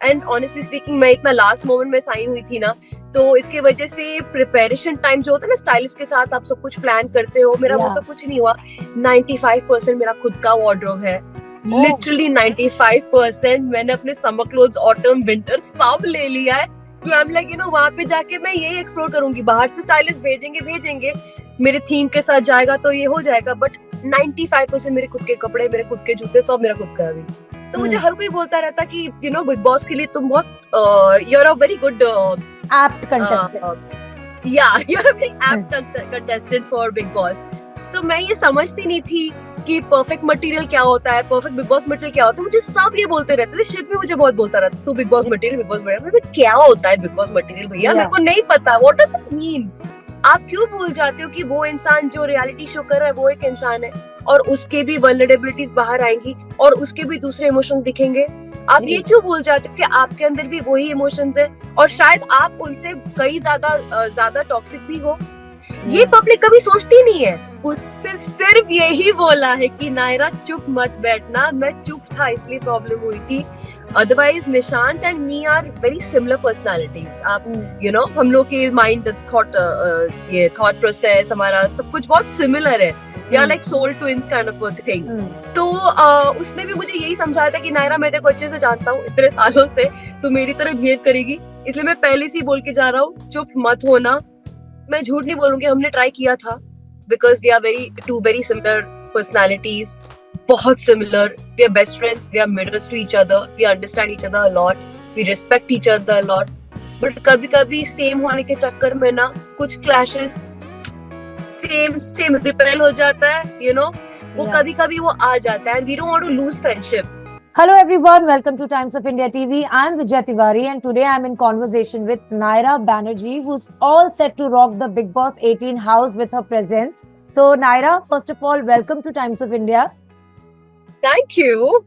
And honestly speaking मैं इतना last moment में साइन हुई थी ना, तो इसके वजह से प्रिपरेशन टाइम जो होता है ना, स्टाइलिस्ट के साथ आप सब कुछ प्लान करते हो, मेरा वो सब कुछ नहीं हुआ। 95% मेरा खुद का वार्डरोब है, लिटरली 95%। मैंने अपने समर क्लोथ्स, ऑटम, विंटर सब ले लिया है। वहां पे जाके मैं यही एक्सप्लोर करूंगी। बाहर से स्टाइलिस्ट भेजेंगे मेरे थीम के साथ जाएगा तो ये हो जाएगा, बट 95% मेरे खुद के कपड़े, मेरे खुद के जूते, सब मेरा खुद का है अभी। तो मुझे हर कोई बोलता रहता कि बिग बॉस के लिए तुम बहुत you are a very good apt contestant. You are a very apt contestant for Bigg Boss. So मैं ये समझती नहीं थी कि परफेक्ट मटेरियल क्या होता है, परफेक्ट बिग बॉस मटेरियल क्या होता है। मुझे सब ये बोलते रहते थे, शिव भी मुझे बहुत बोलता रहता, तू बिग बॉस मटेरियल। क्या होता है बिग बॉस मटेरियल भैया? मेरे को नहीं पता, व्हाट डज इट मीन? आप क्यों भूल जाते हो कि वो इंसान जो रियलिटी शो कर रहा है वो एक इंसान है, और उसके भी वल्नरेबिलिटीज बाहर आएंगी, और उसके भी दूसरे इमोशंस दिखेंगे। आप ये क्यों भूल जाते हो कि आपके अंदर भी वही इमोशंस है, और शायद आप उनसे कई ज्यादा टॉक्सिक भी हो। ये पब्लिक कभी सोचती नहीं है। उसने सिर्फ यही बोला है कि नायरा चुप मत बैठना। मैं चुप था इसलिए प्रॉब्लम हुई थी, otherwise Nishant and me are very similar personalities. आप हम लोग के माइंड, थॉट प्रोसेस, हमारा सब कुछ बहुत सिमिलर है। We are like soul twins kind of a thing. तो उसने भी मुझे यही समझाया था कि नायरा, मैं तेरे को अच्छे से जानता हूँ, इतने सालों से तू मेरी तरह बिहेव करेगी, इसलिए मैं पहले से ही बोल के जा रहा हूँ, चुप मत होना। मैं झूठ नहीं बोलूंगी, हमने ट्राई किया था, because we are two very similar personalities, बहुत similar. We are best friends, we are mirrors to each other, we understand each other a lot, we respect each other a lot. But कभी कभी same होने के चक्कर में ना कुछ clashes same repel हो जाता है, वो कभी वो आ जाता है, and we don't want to lose friendship. Hello everyone, welcome to Times of India TV. I'm Vijay Tiwari and today I'm in conversation with Naira Banerjee, who's all set to rock the Big Boss 18 house with her presence. So Naira, first of all, welcome to Times of India. Thank you.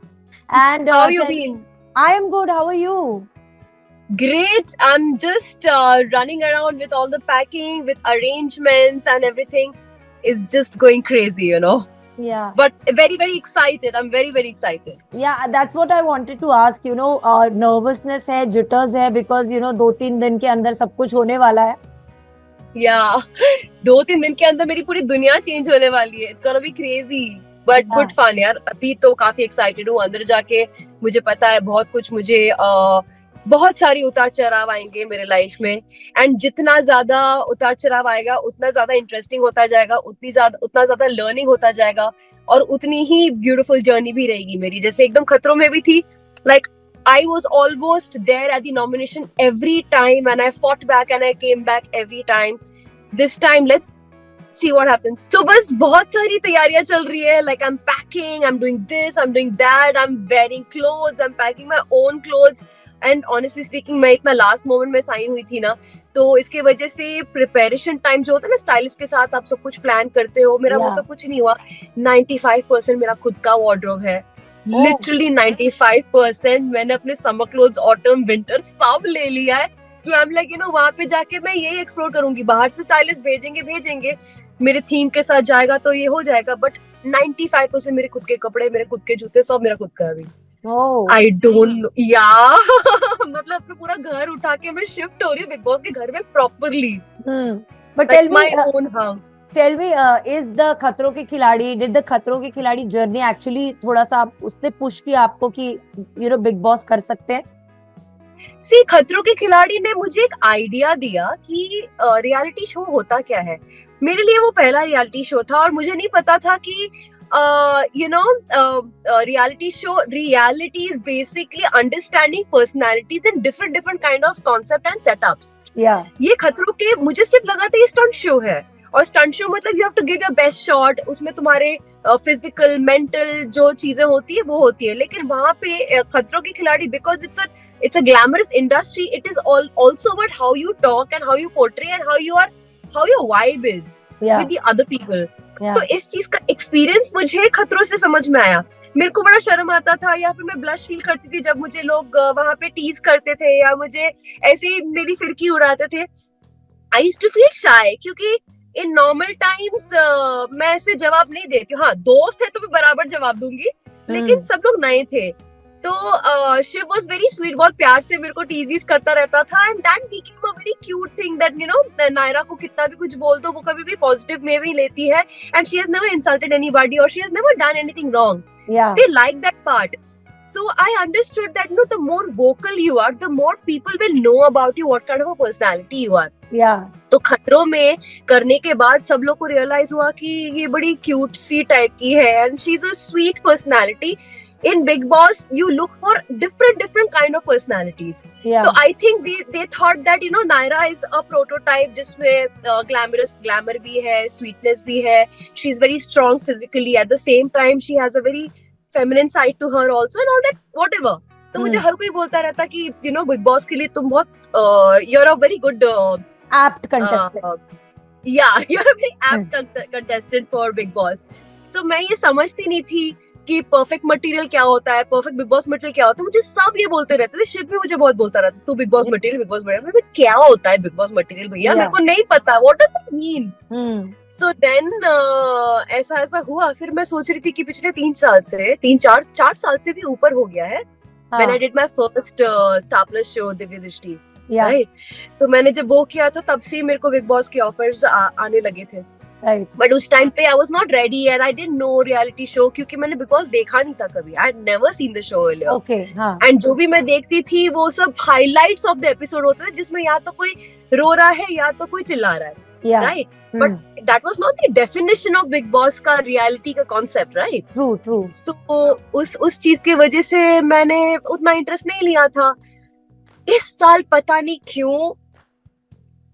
And how you been? I am good. How are you? Great. I'm just running around with all the packing, with arrangements and everything is just going crazy, Yeah. But very, very excited. I'm very, very excited. Yeah, that's what I wanted to ask. Nervousness है, jitters है, because 2-3 दिन के अंदर सब कुछ होने वाला है. Yeah, 2-3 दिन के अंदर मेरी पूरी दुनिया चेंज होने वाली है. It's gonna be crazy. But good fun यार. अभी तो काफी excited हूँ. अंदर जाके मुझे पता है बहुत कुछ, मुझे बहुत सारी उतार चढ़ाव आएंगे मेरे लाइफ में, एंड जितना ज्यादा उतार चढ़ाव आएगा उतना ज्यादा इंटरेस्टिंग होता जाएगा, उतना ज्यादा लर्निंग होता जाएगा, और उतनी ही ब्यूटीफुल जर्नी भी रहेगी मेरी। जैसे एकदम खतरों में भी थी, like I was almost there at the nomination every time and I fought back and I came back every time. This time let's see what happens. So बस बहुत सारी तैयारियां चल रही है, like I'm packing, I'm doing this, I'm doing that, I'm wearing clothes, I'm packing my own clothes. And honestly speaking मैं इतना last moment में साइन हुई थी ना, तो इसके वजह से प्रिपरेशन टाइम जो होता है ना, स्टाइलिस्ट के साथ आप सब कुछ प्लान करते हो, मेरा वो सब कुछ नहीं हुआ। 95% मेरा खुद का वार्डरोब है, लिटरली 95%। मैंने अपने समर क्लोथ्स, ऑटम, विंटर सब ले लिया है। वहां पे जाके मैं यही एक्सप्लोर करूंगी। बाहर से स्टाइलिस्ट भेजेंगे मेरे थीम के साथ जाएगा तो ये हो जाएगा, बट 95% मेरे खुद के कपड़े, मेरे खुद के जूते, सब मेरा खुद का है अभी। I don't know. Yeah. मतलब अपना पूरा घर उठा के मैं शिफ्ट हो रही हूँ बिग बॉस के घर में properly. But tell me, my own house. Tell me, is the खतरों के खिलाड़ी, did the खतरों के खिलाड़ी जर्नी एक्चुअली थोड़ा सा उसने पुश किया आपको कि बिग बॉस कर सकते हैं? See, खतरों के खिलाड़ी ने मुझे एक आइडिया दिया कि रियलिटी शो होता क्या है। मेरे लिए वो पहला रियलिटी शो था, और मुझे नहीं पता था कि reality is basically understanding personalities in different kind of concept and setups. Yeah. ये खतरों के मुझे सिर्फ लगा था ये स्टंट शो है, और स्टंट शो मतलब you have to give your best shot, उसमें तुम्हारे फिजिकल, मेंटल जो चीजें होती है वो होती है। लेकिन वहां पे खतरों के खिलाड़ी, because it's a glamorous industry, it is also about how you talk and how you portray and how your vibe is with the other people. तो इस चीज का एक्सपीरियंस मुझे खतरों से समझ में आया। मेरे को बड़ा शर्म आता था, या फिर मैं ब्लश फील करती थी जब मुझे लोग वहां पे टीज करते थे, या मुझे ऐसे ही मेरी फिरकी उड़ाते थे। I used to feel shy, क्योंकि इन नॉर्मल टाइम्स मैं ऐसे जवाब नहीं देती हूँ। हाँ, दोस्त है तो मैं बराबर जवाब दूंगी, लेकिन सब लोग नए थे, तो शी वाज वेरी स्वीट, बहुत प्यार से मेरे को टीज वीज करता रहता था, and that became a very cute thing that you know Naira को कितना भी कुछ बोल दो वो कभी भी पॉजिटिव में भी लेती है, and she has never insulted anybody और she has never done anything wrong. Yeah. They like that part. So I understood that the more vocal you are, the more people will know about you, what kind of a personality you are. Yeah. तो खतरों में करने के बाद सब लोग को realise हुआ कि ये बड़ी क्यूट सी टाइप की है, and she is a sweet personality. In Big Boss, you look for different kind of personalities. Yeah. So I think they thought that Naira is a prototype जिसमें glamour भी है, sweetness भी है. She's very strong physically. At the same time, she has a very feminine side to her also, and all that whatever. तो मुझे हर कोई बोलता रहता कि Big Boss के लिए तुम बहुत you're a very good Apt contestant. Yeah, you're a very apt contestant for Big Boss. So मैं ये समझती नहीं थी कि परफेक्ट मटेरियल क्या होता है, परफेक्ट बिग बॉस मटेरियल क्या होता है. मुझे सब ये बोलते रहते थे, शिव भी मुझे बहुत बोलता रहता तू big boss material, big boss material. क्या होता है बिग बॉस मटेरियल भैया, मेरे को नहीं पता, what does it mean. So then ऐसा हुआ. फिर मैं सोच रही थी कि पिछले 4 साल से भी ऊपर हो गया है when I did my first star plus show Divya दृष्टि, राइट. तो मैंने जब वो किया था तब से मेरे को बिग बॉस के ऑफर्स आने लगे थे. Right. बट उस टाइम पे I was not ready and I didn't know reality show, क्योंकि मैंने बिग बॉस देखा नहीं था कभी. I had never seen the show earlier. Okay, हाँ. एंड जो भी मैं देखती थी वो सब हाइलाइट्स ऑफ द एपिसोड होते थे, जिसमें या तो कोई रो रहा है या तो कोई चिल्ला रहा है, Yeah. Right. But that was not the definition of big boss का रियलिटी का कॉन्सेप्ट, राइट. True. सो उस चीज की वजह से मैंने उतना इंटरेस्ट नहीं लिया था. इस साल पता नहीं क्यों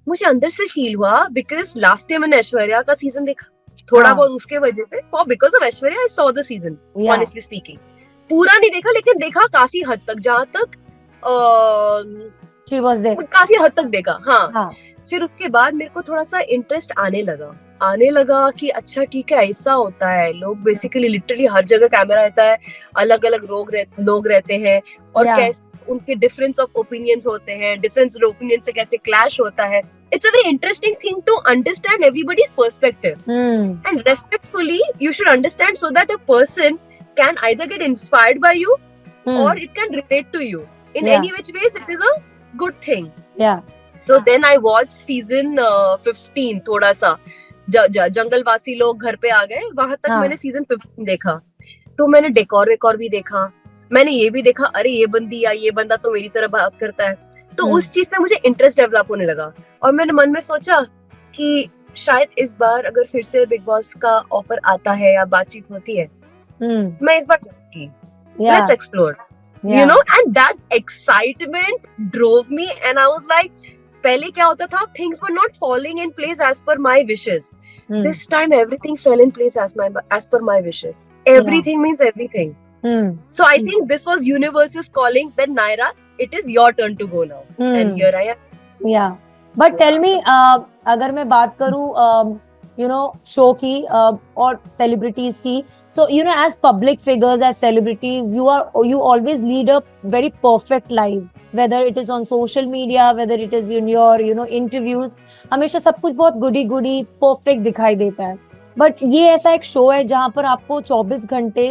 मुझे अंदर से फील हुआ, बिकॉज लास्ट टाइम मैंने ऐश्वर्या का सीजन देखा थोड़ा बहुत उसके वजह से, because of Aishwarya I saw the season, honestly speaking. पूरा नहीं देखा लेकिन देखा काफी हद तक, जहां तक She was there. काफी हद तक देखा. हाँ. फिर उसके बाद मेरे को थोड़ा सा इंटरेस्ट आने लगा कि अच्छा ठीक है ऐसा होता है. लोग बेसिकली लिटरली हर जगह कैमरा रहता है, अलग अलग लोग रहते हैं, और कैसे उनके डिफरेंस ऑफ ओपिनियंस होते हैं, डिफरेंस ऑफ ओपिनियन से कैसे क्लैश होता है. It's a very interesting thing to understand everybody's perspective. And respectfully, you should understand so that a person can either get inspired by you or it can relate to you. In any which ways, it is a good thing. Yeah. So then I watched season 15 थोड़ा सा. जंगलवासी लोग घर पे आ गए, वहां तक मैंने season 15 देखा. तो मैंने डेकोर भी देखा, मैंने ये भी देखा अरे ये बंदी या ये बंदा तो मेरी तरह बात करता है. तो उस चीज में मुझे इंटरेस्ट डेवलप होने लगा, और मैंने मन में सोचा कि शायद इस बार अगर फिर से बिग बॉस का ऑफर आता है या बातचीत होती है, मैं इस बार जाऊंगी. Let's explore, you know. And that excitement drove me, and I was like, पहले क्या होता था, things were not falling in place as per my wishes. This time everything fell in place as per my wishes. Everything means everything. So I think this was universe's calling that Naira, it is your turn to go now. And here I am. Yeah. But tell me, अगर मैं बात करूँ show की और celebrities की, so as public figures, as celebrities, you always lead a very perfect life, whether it is on social media, whether it is in your interviews. हमेशा सब कुछ बहुत goody perfect दिखाई देता है. बट ये ऐसा एक शो है जहां पर आपको 24 घंटे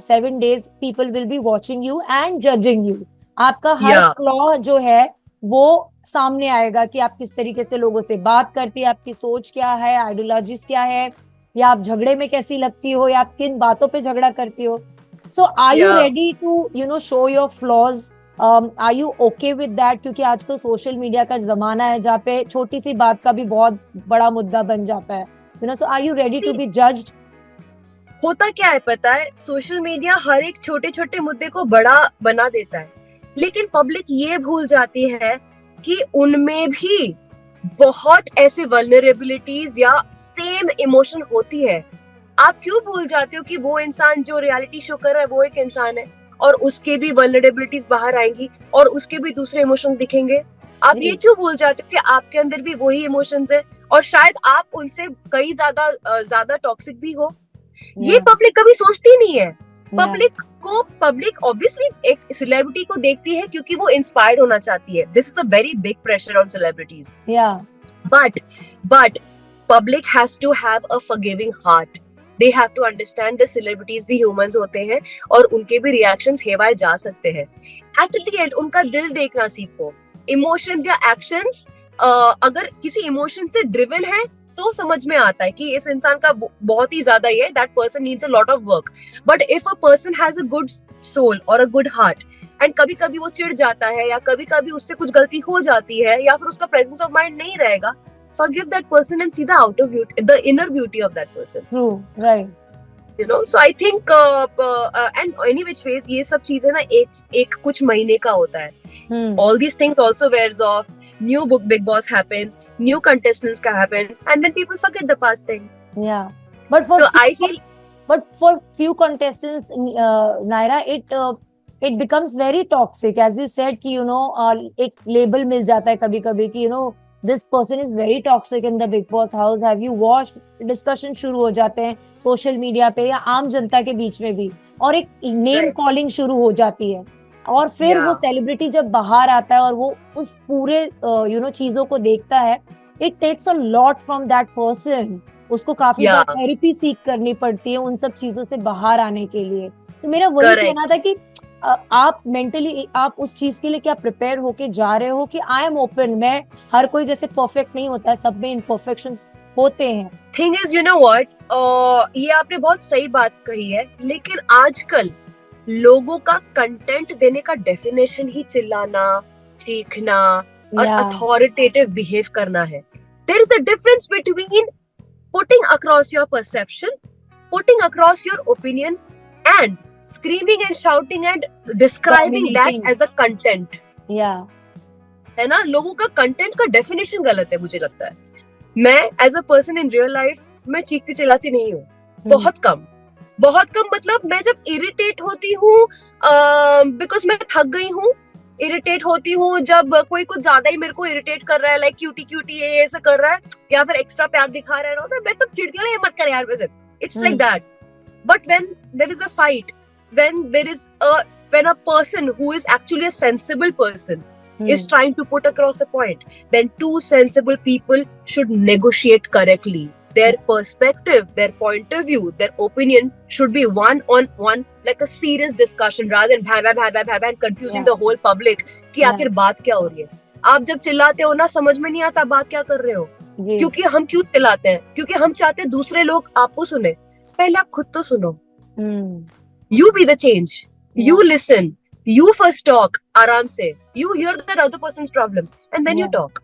7 days people will be watching you and judging you. आपका हर फ्लॉ जो है वो सामने आएगा कि आप किस तरीके से लोगों से बात करती है, आपकी सोच क्या है, आइडियोलॉजीज क्या है, या आप झगड़े में कैसी लगती हो, या आप किन बातों पे झगड़ा करती हो. So are you ready to show your flaws? Are you okay with that? क्योंकि आजकल सोशल मीडिया का जमाना है जहाँ पे छोटी सी बात का भी बहुत बड़ा मुद्दा बन जाता है. So are you ready to be judged? होता क्या है पता है, सोशल मीडिया हर एक छोटे छोटे मुद्दे को बड़ा बना देता है, लेकिन पब्लिक ये भूल जाती है कि उनमें भी बहुत ऐसे वल्नरेबिलिटीज या सेम इमोशन होती है. आप क्यों भूल जाते हो कि वो इंसान जो रियलिटी शो कर रहा है वो एक इंसान है, और उसके भी वल्नरेबिलिटीज बाहर आएंगी और उसके भी दूसरे इमोशंस दिखेंगे. आप ये क्यों भूल जाते हो कि आपके अंदर भी वही इमोशंस है, और शायद आप उनसे कई ज्यादा टॉक्सिक भी हो. ये पब्लिक कभी सोचती नहीं है. पब्लिक ऑब्वियसली एक सेलिब्रिटी को देखती है क्योंकि वो इंस्पायर्ड होना चाहती है. This is a very big pressure on celebrities. But public has to have a forgiving heart. They have to understand the celebrities भी ह्यूमंस होते हैं और उनके भी रिएक्शंस हेवार जा सकते हैं. एट द एंड उनका दिल देखना सीखो. इमोशंस या एक्शंस अगर किसी इमोशन से ड्रिवन है तो समझ में आता है कि इस इंसान का बहुत ही ज्यादा ही है, that person needs a lot of work. But if a person has a good soul और अ गुड हार्ट एंड कभी कभी वो चिढ़ जाता है या कभी कभी उससे कुछ गलती हो जाती है या फिर उसका प्रेजेंस ऑफ माइंड नहीं रहेगा, forgive that person and see the outer beauty, the inner beauty of that person. True, right. You know, so I think and any which ways ये सब चीजें ना एक कुछ महीने का होता है. All these things also wears off. New Big Boss happens, new contestants का happens, and then people forget the past thing. Yeah, but for so I feel, but for few contestants, Naira, it becomes very toxic, as you said कि you know एक label मिल जाता है कभी कभी कि you know this person is very toxic in the Big Boss house. Have you watched? Discussion शुरू हो जाते हैं सोशल मीडिया पे या आम जनता के बीच में भी, और एक नेम कॉलिंग शुरू हो जाती है. और फिर वो सेलिब्रिटी जब बाहर आता है और वो उस पूरे यू नो चीजों को देखता है, it takes a lot from that person. उसको काफी बार थेरेपी सीख करनी पड़ती है उन सब चीजों से बाहर आने के लिए. तो मेरा वही कहना था कि आप मेंटली आप उस चीज के लिए क्या प्रिपेयर होके जा रहे हो कि आई एम ओपन. मैं हर कोई जैसे परफेक्ट नहीं होता है, सब में इम्परफेक्शंस होते हैं. Thing is you know what, ये आपने बहुत सही बात कही है, लेकिन आजकल लोगों का कंटेंट देने का डेफिनेशन ही चिल्लाना, चीखना और अथॉरिटेटिव बिहेव करना है. There is a difference between putting across your perception, putting across your opinion and screaming and shouting and describing that as a content. Yeah. है ना, लोगों का कंटेंट का डेफिनेशन गलत है मुझे लगता है. मैं as a person in real life मैं चीखती चिल्लाती नहीं हूँ. बहुत कम मतलब मैं जब इरिटेट होती हूँ बिकॉज मैं थक गई हूँ, इरिटेट होती हूँ जब कोई कुछ ज्यादा ही मेरे को इरिटेट कर रहा है, लाइक क्यूटी ये ऐसा कर रहा है या फिर एक्स्ट्रा प्यार दिखा रहा है, मैं तब चिढ़ती हूँ, ये मत कर यार वैसे. It's like that. But when there is a fight, when a person who is actually a sensible person is trying to put across a point, then two sensible people should negotiate correctly. Their perspective, their point of view, their opinion should be one on one, like a serious discussion rather than bhai and confusing the whole public कि आखिर बात क्या हो रही है. आप जब चिल्लाते हो ना, समझ में नहीं आता बात क्या कर रहे हो. क्योंकि हम क्यों चिल्लाते हैं? क्योंकि हम चाहते हैं दूसरे लोग आपको सुने. पहले आप खुद तो सुनो. You be the change. You listen. You first talk. Aram se. You hear that other person's problem and then you talk.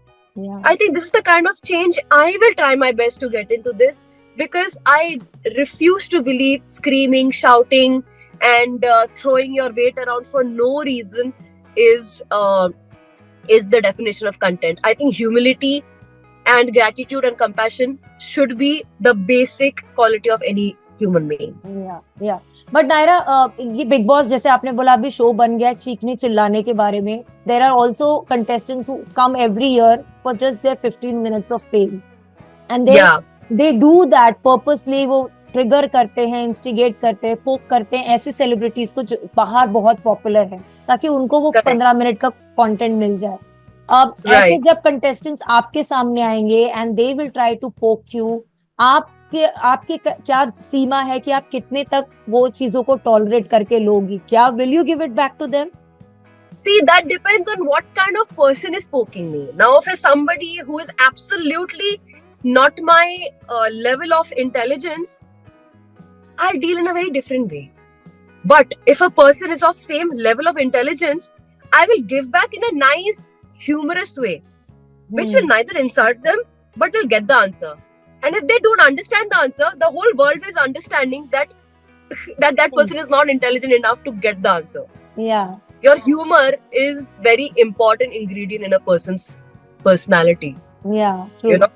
I think this is the kind of change I will try my best to get into this, because I refuse to believe screaming, shouting and throwing your weight around for no reason is the definition of content. I think humility and gratitude and compassion should be the basic quality of any human being. Yeah. But Naira, ये big boss जैसे आपने बोला अभी show बन गया चीखने चिल्लाने के बारे में. There are also contestants who come every year for just their 15 minutes of fame, and they do that purposely. वो ट्रिगर करते हैं, इंस्टिगेट करते हैं, पोक करते हैं ऐसे सेलिब्रिटीज को जो बाहर बहुत पॉपुलर है, ताकि उनको वो 15 मिनट का कंटेंट मिल जाए. अब ऐसे जब कंटेस्टेंट्स आपके सामने आएंगे and they will try to poke you, आपके क्या सीमा है कि आप कितने तक वो चीजों को टॉलरेट करके लोगी? क्या will you give it back to them? See, that depends on what kind of person is poking me. Now, if it's somebody who is absolutely not my level of intelligence, I'll deal in a very different way. But if a person is of same level of intelligence, I will give back in a nice, humorous way, which will neither insult them, but will get the answer. And if they don't understand the answer, the whole world is understanding that person is not intelligent enough to get the answer. Yeah. Your humor is very important ingredient in a person's personality. Yeah, true. You know?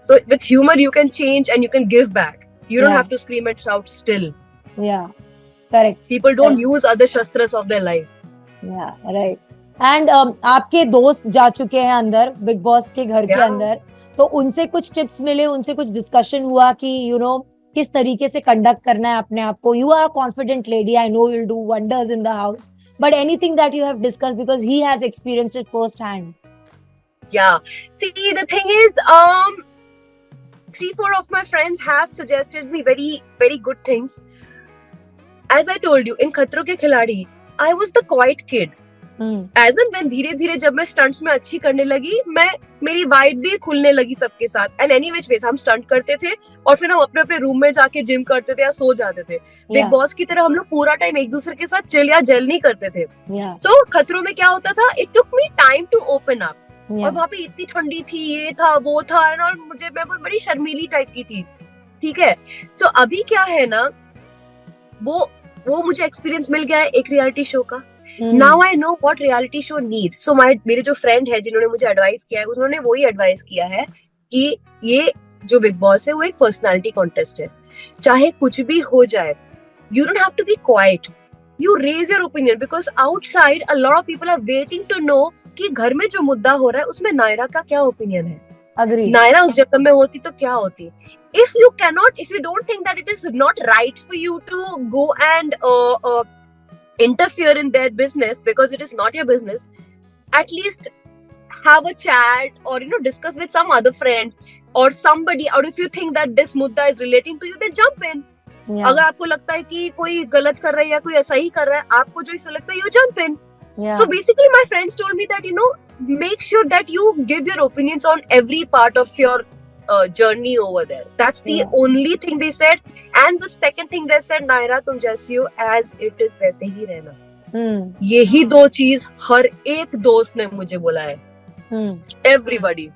So with humor, you can change and you can give back. You don't have to scream and shout still. Yeah, correct. People don't use other shastras of their life. Yeah, right. And आपके दोस्त जा चुके हैं अंदर big Boss के घर के अंदर, तो उनसे कुछ टिप्स मिले, उनसे कुछ डिस्कशन हुआ कि यू नो किस तरीके से कंडक्ट करना है अपने आप को? You are confident lady, I know you'll do wonders in the house, but anything that you have discussed, because he has experienced it first hand. Yeah, see, the thing is, 3-4 of my friends have suggested me very very good things. As I told you, in Khatron ke Khiladi, I was the quiet kid. As in when धीरे धीरे जब मैं stunts में अच्छी करने लगी, मेरी vibe भी खुलने लगी सबके साथ. एंड एनी विच वेज हम स्टंट करते थे और फिर हम अपने अपने रूम में जाके जिम करते थे या सो जाते थे. बिग बॉस की तरह हम लोग पूरा टाइम एक दूसरे के साथ चिल या जेल नहीं करते थे. सो खतरों में क्या होता था, it took me time to open up. और वहाँ पे इतनी ठंडी थी, ये था वो था, और मैं बड़ी शर्मीली टाइप की थी. ठीक है. सो अभी क्या है ना, वो मुझे एक्सपीरियंस मिल गया है एक रियलिटी शो का. Now I know what reality show needs. So मेरे जो फ्रेंड है जिन्होंने मुझे एडवाइस किया है, उन्होंने वही एडवाइस किया है कि ये जो बिग बॉस है वो एक पर्सनालिटी कॉन्टेस्ट है. चाहे कुछ भी हो जाए, you don't have to be quiet. You raise your opinion because outside a lot of people are waiting to know कि घर में जो मुद्दा हो रहा है उसमें नायरा का क्या ओपिनियन है. Agree. नायरा उस जगह में होती तो क्या होती. If you don't think that it is not right for you to go and interfere in their business because it is not your business, at least have a chat or discuss with some other friend or somebody. Or if you think that this mudda is relating to you, then jump in. अगर आपको लगता है कि कोई गलत कर रहा है या कोई ऐसा ही कर रहा है, आपको जो ऐसा लगता है, you jump in. So basically my friends told me that make sure that you give your opinions on every part of your journey over there. That's the only thing they said. And the second thing they said, Naira तुम जैसी हो, as it is वैसे ही रहना. यही दो चीज हर एक दोस्त ने मुझे बोला है. Everybody.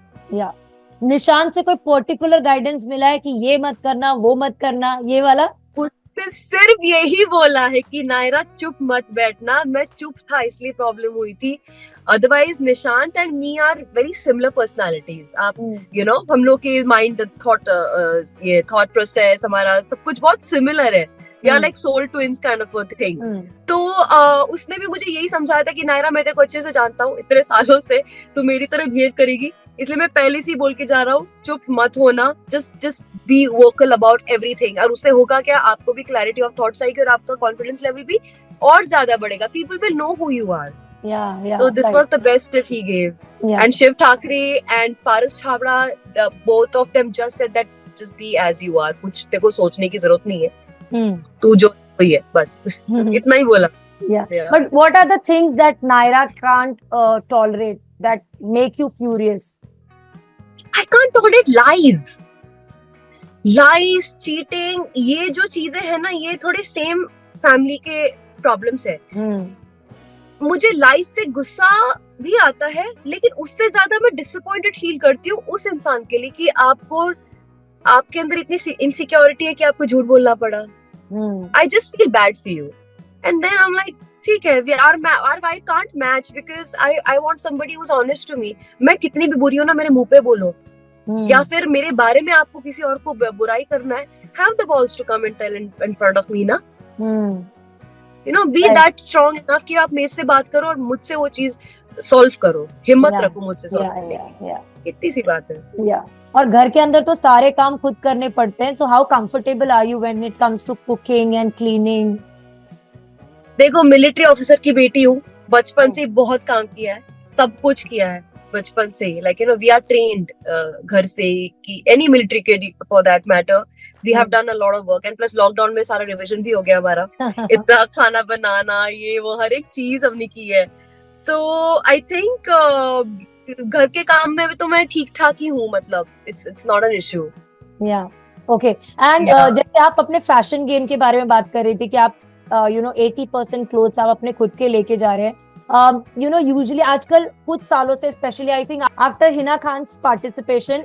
निशान से कोई पर्टिकुलर गाइडेंस मिला है कि ये मत करना, वो मत करना, ये वाला? उसने सिर्फ यही बोला है कि नायरा चुप मत बैठना. मैं चुप था इसलिए प्रॉब्लम हुई थी. Otherwise Nishant and me are very similar personalities. आप हम लोग के माइंड थॉट प्रोसेस हमारा सब कुछ बहुत सिमिलर है. We are like soul twins kind of a thing. तो उसने भी मुझे यही समझाया था कि नायरा मैं तेरे को अच्छे से जानता हूँ, इतने सालों से तू मेरी तरह बिहेव करेगी, इसलिए मैं पहले से ही बोल के जा रहा हूँ, चुप मत होना. Just be vocal about everything. और उससे होगा क्या, आपको भी क्लैरिटी ऑफ थॉट्स आएगी और आपका कॉन्फिडेंस लेवल भी और ज्यादा बढ़ेगा. People will know who you are. So this was the best tip he gave. And Shiv Thakre and Paras Chhabra, both of them just said that just be as you are. कुछ तेरे को सोचने की जरूरत नहीं है. तू जो हुई है बस इतना ही बोला. But what are the things that Naira can't tolerate that make you furious? I can't tolerate lies, cheating. ये जो चीजें है ना, ये थोड़े सेम फैमिली के प्रॉब्लम्स है. मुझे लाइस से गुस्सा भी आता है, लेकिन उससे ज्यादा मैं डिसअपॉइंटेड फील करती हूँ उस इंसान के लिए कि आपके अंदर इतनी इनसिक्योरिटी है कि आपको झूठ बोलना पड़ा. I just feel bad for you. And then I am like, ठीक है, our vibe can't match because I want somebody who's honest to me. मैं कितनी भी बुरी हूँ ना, मेरे मुंह पे बोलो. या फिर मेरे बारे में आपको किसी और को बुराई करना है, have the balls to come and tell in front of me ना. Be that strong enough कि आप मेरे से बात करो और मुझसे वो चीज सॉल्व करो. हिम्मत रखो मुझसे सॉल्व करने की. इतनी सी बात है. और घर के अंदर तो सारे काम खुद करने पड़ते हैं. So how comfortable are you when it comes to cooking and cleaning? देखो, मिलिट्री ऑफिसर की बेटी हूँ, बचपन से बहुत काम किया है, सब कुछ किया है बचपन से. लाइक वी आर ट्रेन्ड घर से कि any military kid for that matter, we have done a lot of work. And plus lockdown में सारा रिविजन भी हो गया हमारा. इतना खाना बनाना, ये वो हर एक चीज हमने की है. सो आई थिंक घर के काम में तो मैं ठीक ठाक ही हूँ. मतलब it's not an issue. Okay. And जैसे आप अपने फैशन गेम के बारे में बात कर रही थी कि आप 80% क्लोथ्स आप अपने खुद के लेके जा रहे हैं. यूजुअली आजकल कुछ सालों से, specially I think after Hina Khan's participation,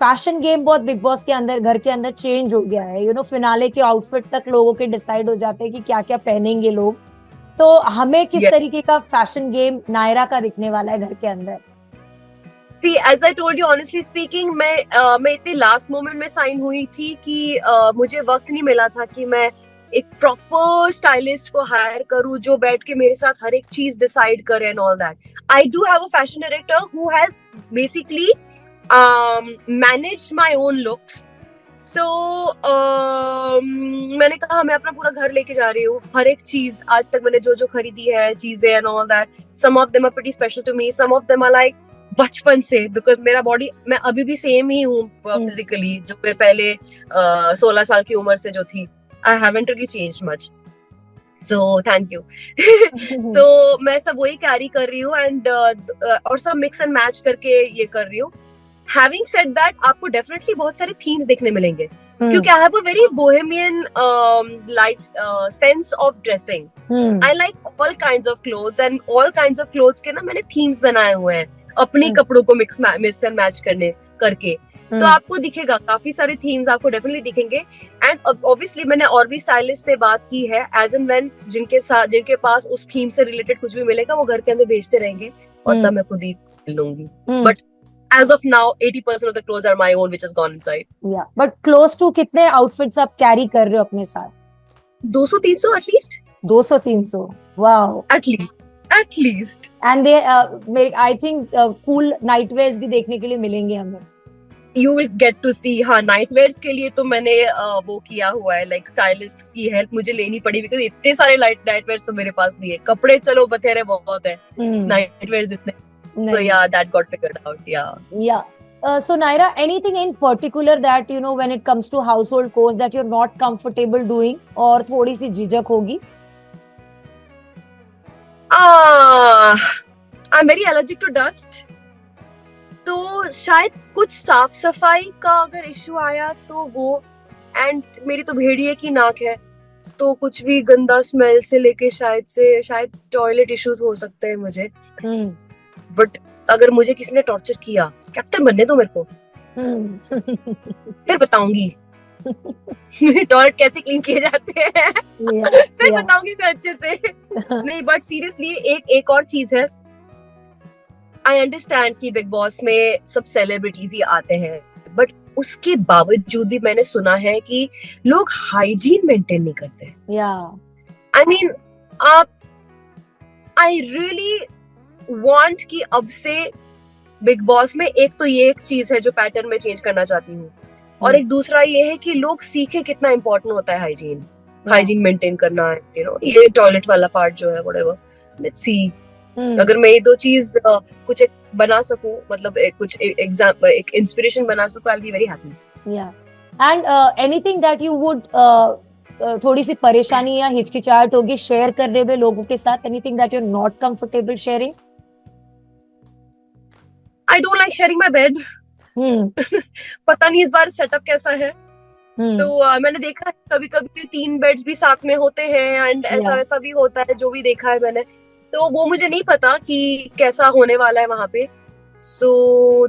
fashion game बहुत बिग बॉस के अंदर, घर के अंदर चेंज हो गया है. फिनाले के आउटफिट तक लोगों के डिसाइड हो जाते हैं कि क्या क्या पहनेंगे लोग. तो हमें किस तरीके का फैशन गेम नायरा का दिखने वाला है घर के अंदर? See, as I told you, honestly speaking, मैं इतने लास्ट मोमेंट में साइन हुई थी कि मुझे वक्त नहीं मिला था कि मैं एक प्रॉपर स्टाइलिस्ट को हायर करूं जो बैठ के मेरे साथ हर एक चीज डिसाइड करे and all that. I do have a fashion director who has basically managed my own looks. So मैंने कहा मैं अपना पूरा घर लेके जा रही हूँ. हर एक चीज आज तक मैंने जो जो खरीदी है चीजें and all that, some of them are pretty special to me, some of them are like बचपन से, बिकॉज मेरा बॉडी, मैं अभी भी सेम ही हूँ फिजिकली जो मैं पहले 16 साल की उम्र से जो थी. I haven't really changed much, so thank you. तो मैं सब वही कैरी कर रही हूँ एंड और सब मिक्स एंड मैच करके ये कर रही हूँ. हैविंग सेड दैट, आपको डेफिनेटली बहुत सारे थीम्स देखने मिलेंगे क्योंकि I have a very Bohemian light sense of dressing. I like all kinds of clothes and all kinds of clothes के ना मैंने थीम्स बनाए हुए हैं अपने कपड़ों को मिक्स एंड मैच करने करके. तो आपको दिखेगा, काफी सारे थीम्स आपको डेफिनेटली दिखेंगे. एंड ऑब्वियसली मैंने और भी स्टाइलिस्ट से बात की है, एज एंड व्हेन जिनके पास उस थीम से रिलेटेड कुछ भी मिलेगा वो घर के अंदर भेजते रहेंगे और तब मैं खुद ही लूंगी. But as of now 80% of the clothes are my own which has gone inside. Yeah, but close to कितने outfits आप carry कर रहे हो अपने साथ? 200-300 at least. 200-300, wow. At least. And they I think cool night wears भी देखने के लिए मिलेंगे हमें. You will get to see. हाँ, night wears के लिए तो मैंने वो किया हुआ है, like stylist की help मुझे लेनी पड़ी because इतने सारे night wears तो मेरे पास नहीं है. कपड़े चलो बथेरे बहुत है, night wears इतने. So yeah, that got figured out. Yeah. So Naira, anything in particular that you know when it comes to household chores that you're not comfortable doing और थोड़ी सी झिझक होगी? I'm very allergic to dust. तो शायद कुछ साफ सफाई का अगर इश्यू आया तो वो, एंड मेरी तो भेड़िए की नाक है तो कुछ भी गंदा स्मेल से लेके शायद टॉयलेट इश्यूज हो सकते हैं मुझे. बट अगर मुझे किसी ने टॉर्चर किया, कैप्टन बनने दो मेरे को, फिर बताऊंगी टॉयलेट कैसे क्लीन किए जाते हैं. फिर बताऊंगी मैं अच्छे से. नहीं, बट सीरियसली एक और चीज है. आई अंडरस्टैंड कि बिग बॉस में सब सेलिब्रिटीज ही आते हैं, बट उसके बावजूद भी मैंने सुना है कि लोग हाइजीन मेंटेन नहीं करते. I mean, I really want कि अब से बिग बॉस में एक तो ये एक चीज है जो पैटर्न में चेंज करना चाहती हूँ, और एक दूसरा ये है कि लोग सीखे कितना इम्पोर्टेंट होता है हाइजीन मेंटेन करना. ये टॉयलेट वाला पार्ट जो है, व्हाटएवर, लेट्स सी. अगर मैं ये दो चीज कुछ एक बना सकूं, मतलब कुछ एग्जांपल, एक इंस्पिरेशन बना सकूं, I will be very happy. And anything that you would थोड़ी सी परेशानी या हिचकिचाहट होगी शेयर करने में लोगों के साथ? Anything that you are not comfortable sharing? I don't like sharing my bed. पता नहीं इस बार सेटअप कैसा है. तो मैंने देखा है कभी कभी 3 बेड्स भी साथ में होते हैं एंड ऐसा वैसा भी होता है, जो भी देखा है मैंने. तो वो मुझे नहीं पता कि कैसा होने वाला है वहां पे. So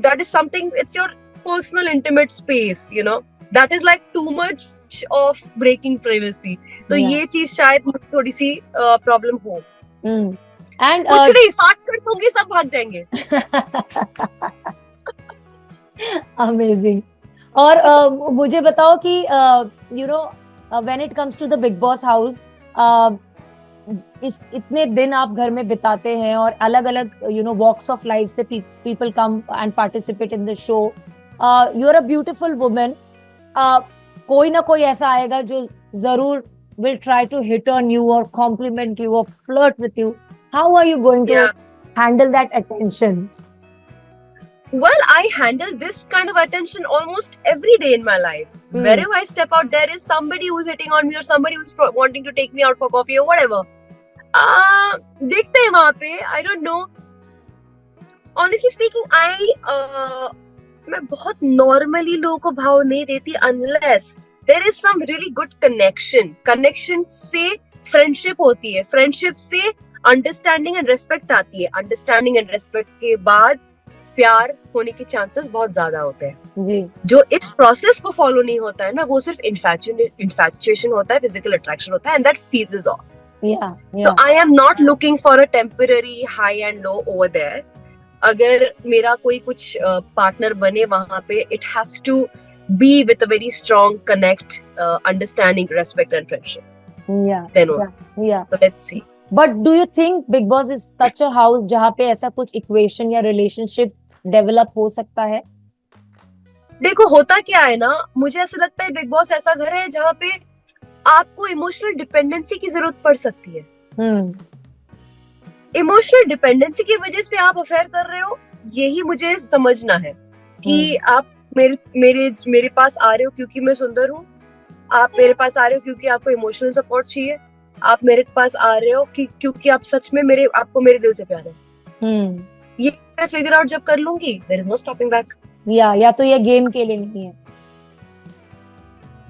that is something, it's your personal intimate space, you know. That is like too much of breaking privacy. तो ये चीज शायद मुझे थोड़ी सी प्रॉब्लम हो. And कुछ नहीं, फाट कर दूंगी, सब भाग जाएंगे. Amazing. और मुझे बताओ कि you know when it comes to the Big Boss house, इतने दिन आप घर में बिताते हैं और अलग अलग you know walks of life से people come and participate in the show. You're a beautiful woman. कोई ना कोई ऐसा आएगा जो जरूर will try to hit on you or compliment you or flirt with you. How are you going to handle that attention? Well, I handle this kind of attention almost every day in my life. Wherever I step out, there is somebody who's hitting on me or somebody who's wanting to take me out for coffee or whatever. देखते हैं वहाँ पे. I don't know. Honestly speaking, मैं बहुत normally लोगों को भाव नहीं देती unless there is some really good connection. Connection से friendship होती है. Friendship से अंडरस्टैंडिंग एंड रेस्पेक्ट आती है. अंडरस्टैंडिंग एंड रेस्पेक्ट के बाद प्यार होने के चांसेस बहुत ज्यादा होते हैं जी. जो इस प्रोसेस को फॉलो नहीं होता है ना, वो सिर्फ इन्फैचुएशन होता है, फिजिकल अट्रैक्शन होता है, and that fizzes off. So I am not looking for a temporary high and low over there. अगर मेरा कोई कुछ पार्टनर बने वहां पे, it has to be with a very strong connect, understanding, respect and friendship. So let's see. But do you think Big Boss is such a house जहाँ पे ऐसा कुछ इक्वेशन या रिलेशनशिप डेवलप हो सकता है? देखो, होता क्या है ना, मुझे ऐसा लगता है बिग बॉस ऐसा घर है जहाँ पे आपको इमोशनल डिपेंडेंसी की जरूरत पड़ सकती है. इमोशनल डिपेंडेंसी की वजह से आप अफेयर कर रहे हो, यही मुझे समझना है कि आप मेरे पास आ रहे हो क्योंकि मैं सुंदर हूँ, आप मेरे पास आ रहे हो क्योंकि आपको इमोशनल सपोर्ट चाहिए, आप मेरे पास आ रहे हो कि क्योंकि आप सच में आपको मेरे दिल से प्यार है। ये मैं फिगर आउट जब कर लूंगी, there is no stopping back. या तो ये गेम के लिए नहीं है,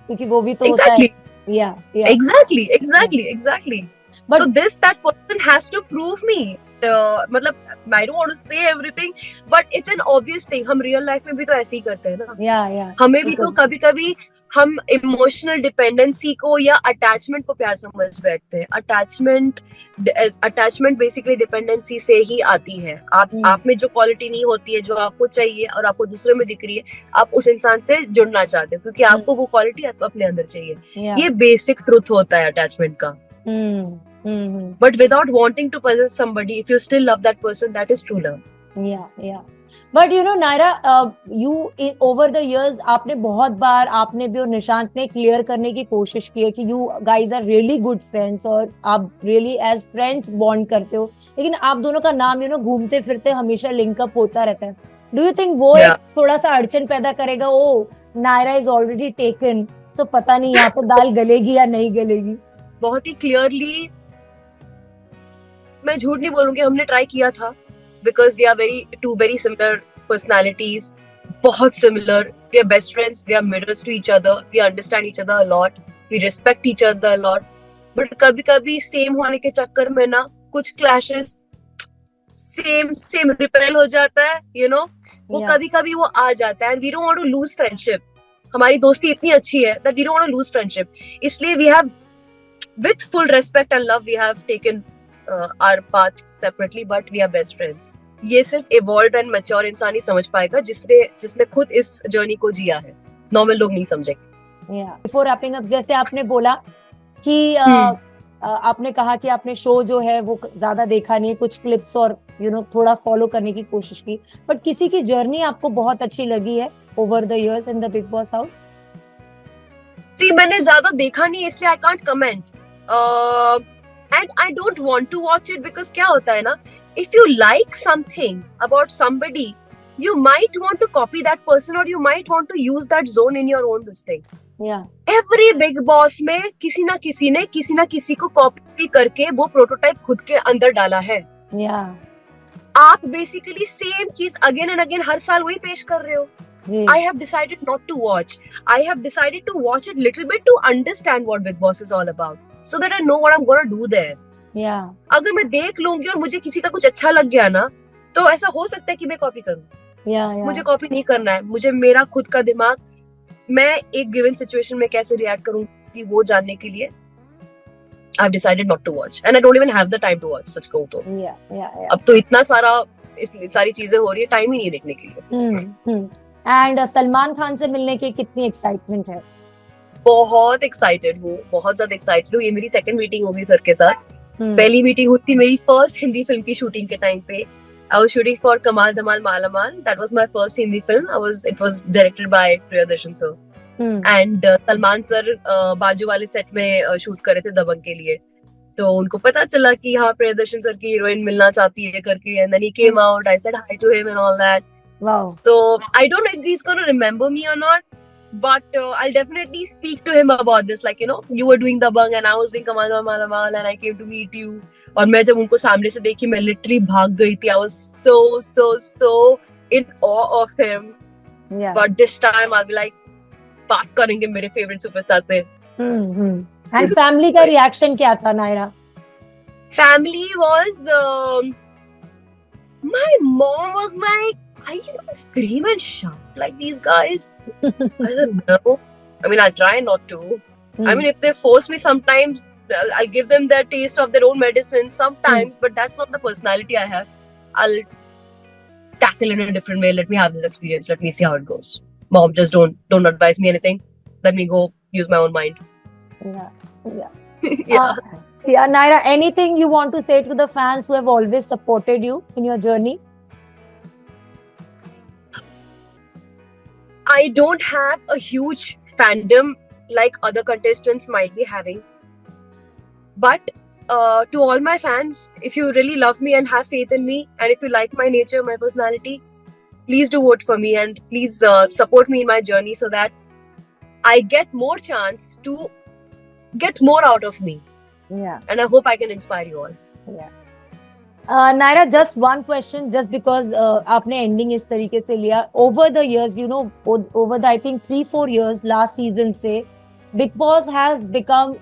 क्योंकि वो भी तो होता Exactly. है। या Exactly. But So that person has to prove me. मतलब I don't want to say everything, but it's an obvious thing. हम real life में भी तो ऐसे ही करते हैं ना। या हमें भी तो कभी कभी हम इमोशनल डिपेंडेंसी को या अटैचमेंट को प्यार समझ बैठते हैं। अटैचमेंट बेसिकली डिपेंडेंसी से ही आती है। आप में जो क्वालिटी नहीं होती है जो आपको चाहिए और आपको दूसरे में दिख रही है, आप उस इंसान से जुड़ना चाहते हो क्योंकि आपको वो क्वालिटी अपने अंदर चाहिए। ये बेसिक ट्रुथ होता है अटैचमेंट का। But without wanting to possess somebody, if you still love that person, that is true love. Yeah. But you know, Naira, you over the years, आपने बहुत बार आपने भी और निशांत ने क्लियर करने की कोशिश की है कि you guys are really good friends और आप really as friends bond करते हो, लेकिन आप दोनों का नाम घूमते फिरते हमेशा लिंकअप होता रहता है। Do you think वो एक थोड़ा सा अड़चन पैदा करेगा? ओ, Naira is already taken, so पता नहीं यहाँ पे दाल गलेगी या नहीं गलेगी। बहुत ही क्लियरली मैं झूठ नहीं बोलूंगी, हमने ट्राई किया था, because we are two very similar personalities, बहुत similar. We are best friends, we are mirrors to each other, we understand each other a lot, we respect each other a lot. But कभी कभी same होने के चक्कर में ना कुछ clashes same repel हो जाता है, वो कभी कभी वो आ जाता है। And we don't want to lose friendship. हमारी दोस्ती इतनी अच्छी है that we don't want to lose friendship. इसलिए we have with full respect and love we have taken our path separately, but we are best friends. ये सिर्फ evolved and mature इंसान ही समझ पाएगा जिसने खुद इस जर्नी को जिया है। नॉर्मल लोग नहीं समझेंगे। Before wrapping up, जैसे आपने बोला कि आपने कहा कि आपने शो जो है वो ज्यादा देखा नहीं, कुछ क्लिप्स और थोड़ा फॉलो करने की कोशिश की, बट किसी की जर्नी आपको बहुत अच्छी लगी है over the years in the Bigg Boss house? मैंने ज्यादा देखा नहीं इसलिए I can't comment and I don't want to watch it, because क्या होता है ना, if you like something about somebody, you might want to copy that person or you might want to use that zone in your own this thing. Every big boss में किसी ना किसी को copy करके वो प्रोटोटाइप खुद के अंदर डाला है। आप बेसिकली सेम चीज अगेन एंड अगेन हर साल वही पेश कर रहे हो। I have decided not to watch. I have decided to watch it little bit to understand what Big Boss is all about, so that I know what I'm gonna do there. अगर मैं देख लूंगी और मुझे किसी का कुछ अच्छा लग गया ना, तो ऐसा हो सकता है कि मैं कॉपी करूं। मुझे कॉपी नहीं करना है। मुझे मेरा खुद का दिमाग, मैं एक गिवन सिचुएशन में कैसे रिएक्ट करूंगी वो जानने के लिए I have decided not to watch, and I don't even have the time to watch. सच कहूं तो अब तो इतना सारी चीजें हो रही है, टाइम ही नहीं देखने के लिए। एंड सलमान खान से मिलने की कितनी एक्साइटमेंट है? बहुत एक्साइटेड हूँ, बहुत ज्यादा एक्साइटेड हूँ। ये मेरी सेकंड मीटिंग होगी सर के साथ। पहली मीटिंग हुई थी मेरी फर्स्ट हिंदी फिल्म की शूटिंग के टाइम पे। I was shooting for Kamal Dhamal Malamal. That was my first Hindi film. It was directed by Priyadarshan sir. And Salman sir बाजू वाले सेट में शूट करे थे दबंग के लिए। तो उनको पता चला कि हाँ प्रियदर्शन सर की हीरोइन मिलना चाहती है करके, and then he came out. I said hi to him and all that. Wow. So I don't know if he's going to remember me or not, but I'll definitely speak to him about this. Like, you were doing Dabang and I was doing Kamal Dhamal Malamal and I came to meet you. और मैं जब उनको सामने से देखी, मैं literally भाग गई थी। I was so in awe of him. But this time I'll be like, बात करेंगे मेरे फेवरेट सुपरस्टार से। And family का रिएक्शन क्या था Naira? Family was my mom was like, are you gonna scream and shout like these guys? I said no. I mean, I'll try not to. I mean, if they force me sometimes, I'll give them the taste of their own medicine sometimes, but that's not the personality I have. I'll tackle in a different way. Let me have this experience. Let me see how it goes. Mom, just don't advise me anything. Let me go use my own mind. Yeah, Naira, anything you want to say to the fans who have always supported you in your journey? I don't have a huge fandom like other contestants might be having. But to all my fans, if you really love me and have faith in me, and if you like my nature, my personality, please do vote for me and please support me in my journey so that I get more chance to get more out of me. Yeah. And I hope I can inspire you all. Yeah. Naira, just one question, just because आपने ending इस तरीके से लिया. Over the years, you know, over the I think 3-4 years last season से, Bigg Boss has become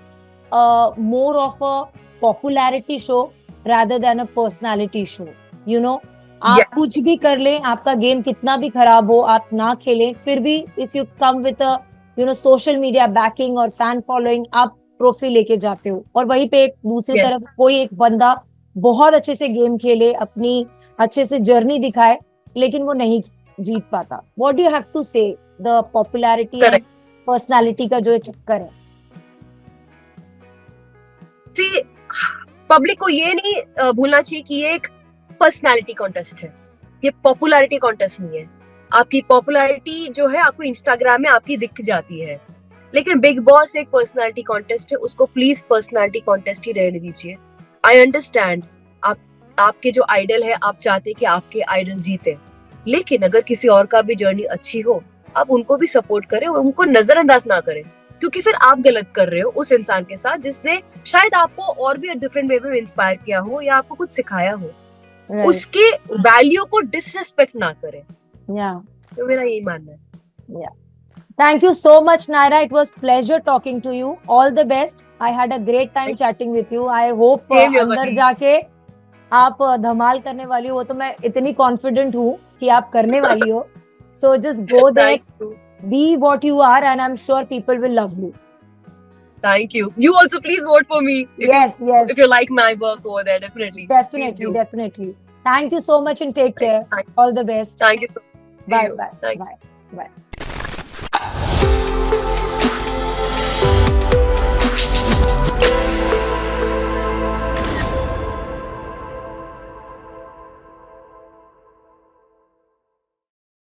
more of a popularity show rather than a personality show. You know, आप Yes. कुछ भी कर लें, आपका गेम कितना भी खराब हो, आप ना खेलें, फिर भी if you come with a social media backing और fan following, आप ट्रॉफी लेके जाते हो. और वहीं पे एक दूसरी Yes. तरफ कोई एक बंदा बहुत अच्छे से गेम खेले, अपनी अच्छे से जर्नी दिखाए, लेकिन वो नहीं जीत पाता. What do you have to say? The popularity and personality का जो ये चक्कर है. See, पब्लिक को ये नहीं भूलना चाहिए कि ये एक पर्सनालिटी कॉन्टेस्ट है, ये पॉपुलैरिटी कॉन्टेस्ट नहीं है. आपकी पॉपुलैरिटी जो है आपको इंस्टाग्राम में आपकी दिख जाती है, लेकिन बिग बॉस एक पर्सनालिटी कॉन्टेस्ट है. उसको प्लीज पर्सनालिटी कॉन्टेस्ट ही रहने दीजिए. आई अंडरस्टैंड, आपके जो आइडल है, आप चाहते हैं कि आपके आइडल जीते, लेकिन अगर किसी और का भी जर्नी अच्छी हो, आप उनको भी सपोर्ट करें और उनको नजरअंदाज ना करें, क्योंकि फिर आप गलत कर रहे हो उस इंसान के साथ जिसने शायद आपको और भी डिफरेंट वे में इंस्पायर किया हो या आपको कुछ सिखाया हो. Right. उसके वैल्यू को डिसरेस्पेक्ट ना करें. Yeah. तो मेरा यही मानना है. Thank you so much, Naira. It was pleasure talking to you. All the best. I had a great time chatting with you. I hope Same here, अंदर buddy. जाके आप धमाल करने वाली हो. वो तो मैं इतनी confident हूँ कि आप करने वाली हो. So just go there, Thank you. be what you are, and I'm sure people will love you. Thank you. You also please vote for me. Yes. If you like my work over there, definitely. Please do. Definitely. Thank you so much and take care. Thank you. All the best. Thank you. Bye. Thanks. Bye.